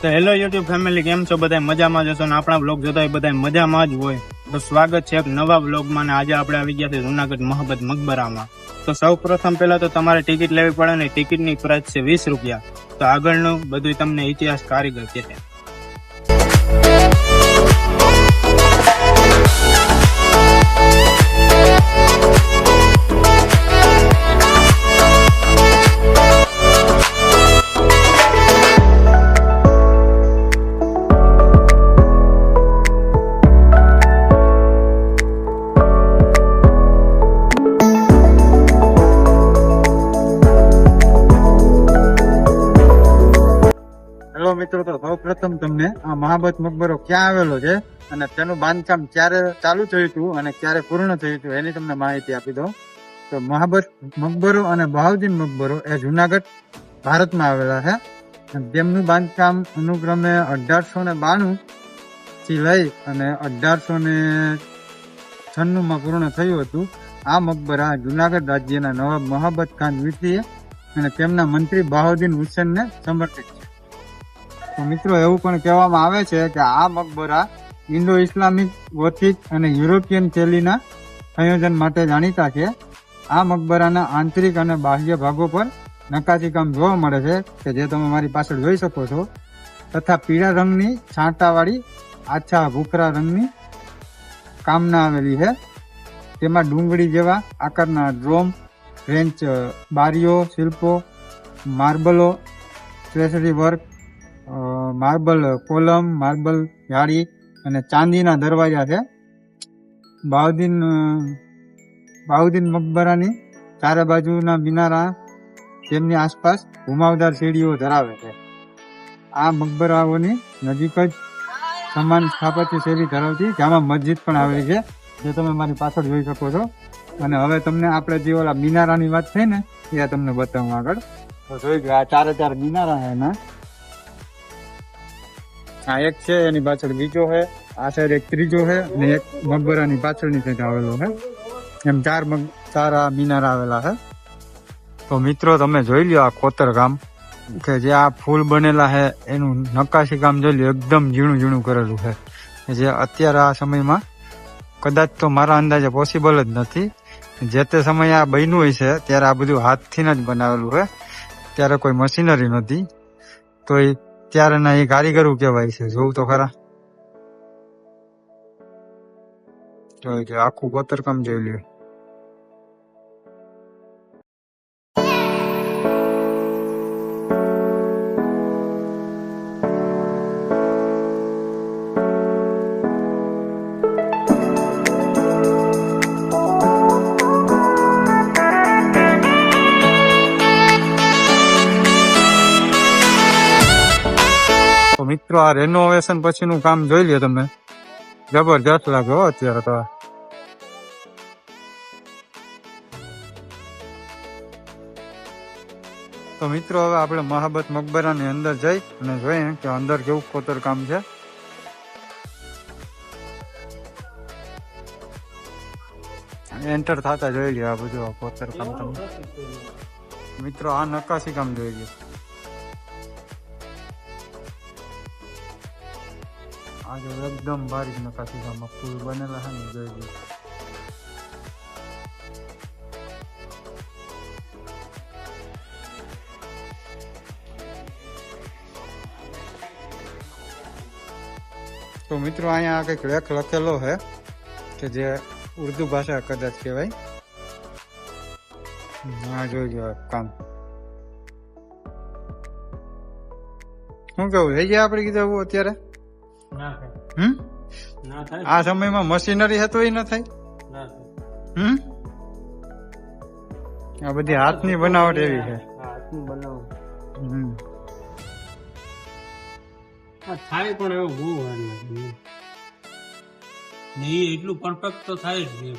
તો hello YouTube family, કેમ છો? બધા મજામાં જ હશો ને આપણા બ્લોગ જોતા હોય બધા મજામાં જ હોય. તો સ્વાગત છે એક નવા બ્લોગમાં ને આજે આપણે આવી ગયા છે જુનાગઢ મહાબત મકબરામાં. તો સૌ પ્રથમ પહેલા તો તમારે ટિકિટ લેવી પડે ને ટિકિટની પ્રાઇસ છે 20 રૂપિયા. તો આગળનું બધું તમને ઇતિહાસ કારીગર છે. હેલો મિત્રો, તો સૌ પ્રથમ તમને આ મહાબત મકબરો ક્યાં આવેલો છે અને તેનું બાંધકામ ક્યારે ચાલુ થયું હતું અને ક્યારે પૂર્ણ થયું હતું એની તમને માહિતી આપી દઉં. તો મહાબત મકબરો અને બહાઉદ્દીન મકબરો એ જુનાગઢ ભારતમાં આવેલા છે. તેમનું બાંધકામ અનુક્રમે 1892 થી લઈ અને 1896 માં પૂર્ણ થયું હતું. આ મકબરા જુનાગઢ રાજ્યના નવાબ મહાબત ખાન દ્વિતીય અને તેમના મંત્રી બહાઉદ્દીન હુસેનને સમર્પિત છે. તો મિત્રો, એવું પણ કહેવામાં આવે છે કે આ મકબરા ઇન્ડો ઇસ્લામિક, ગોથિક અને યુરોપિયન શૈલીના સંયોજન માટે જાણીતા છે. આ મકબરાના આંતરિક અને બાહ્ય ભાગો પર નકાશીકામ જોવા મળે છે કે જે તમે મારી પાછળ જોઈ શકો છો, તથા પીળા રંગની છાંટાવાળી આછા ભૂખરા રંગની કામના આવેલી છે. તેમાં ડુંગળી જેવા આકારના ડ્રોમ, ફ્રેન્ચ બારીઓ, શિલ્પો, માર્બલો, ટ્રેસરી વર્ક, માર્બલ કોલમ, માર્બલ જાળી અને ચાંદીના દરવાજા છે. બહાઉદ્દીન મકબરાની ચારે બાજુના મિનારા તેમની આસપાસ ઘુમાવદાર સીડીઓ ધરાવે છે. આ મકબરાઓની નજીક જ સમાન સ્થાપત્ય શૈલી ધરાવતી જામા મસ્જિદ પણ આવેલી છે, જે તમે મારી પાછળ જોઈ શકો છો. અને હવે તમને આપણે જે ઓલા મિનારાની વાત થઈ ને એ તમને બતાવું આગળ. તો જોઈ ગયો, આ ચારે મિનારા છે એના. આ એક છે, એની પાછળ બીજો છે, આ સાઈડ એક ત્રીજો છે અને એક મકબરાની પાછળની સાઈડ આવેલો છે. એમ ચાર મિનારા આવેલા છે. તો મિત્રો, તમે જોઈ લ્યો આ કોતર કામ કે જે આ ફૂલ બનેલા છે એનું નકાશી કામ જોઈ લ્યો, એકદમ ઝીણું ઝીણું કરેલું છે, જે અત્યારે આ સમયમાં કદાચ તો મારા અંદાજે પોસિબલ જ નથી. જે તે સમયે આ બન્યું હોય છે ત્યારે આ બધું હાથથી જ બનાવેલું છે, ત્યારે કોઈ મશીનરી નથી. તો એ ત્યારેના એ કારીગરો કહેવાય છે. જોવું તો ખરા, જોઈ લો આખું કોતરકામ જોઈ લ્યો. મિત્રો, આ રેનોવેશન પછીનું કામ જોઈ લ્યો તમે, જબરજસ્ત લાગે હો અત્યારે તો. તો મિત્રો, હવે આપણે મહાબત મકબરાની અંદર જઈ અને જોઈએ કે અંદર કેવું કોતર કામ છે. એન્ટર થતા જોઈ લ્યો આ બધું કોતર કામ તમે. મિત્રો, આ નકાશી કામ જોઈ લ્યો. આજે એકદમ બારીક નકાશી કામ ફૂલ બનેલા છે ને, જોઈ લો. તો મિત્રો, અહીંયા કંઈક લેખ લખેલો છે કે જે ઉર્દુ ભાષા કદાચ કહેવાય. હા, જોઈ લો કામ. શું કેવું થઈ ગયા આપણે કીધું અત્યારે? આ સમયમાં મશીનરી હતું એ ન થાય. આ બધી હાથની બનાવટ એવી છે. થાય પણ એવું બહુ એટલું પરફેક્ટ તો થાય જ નહીં.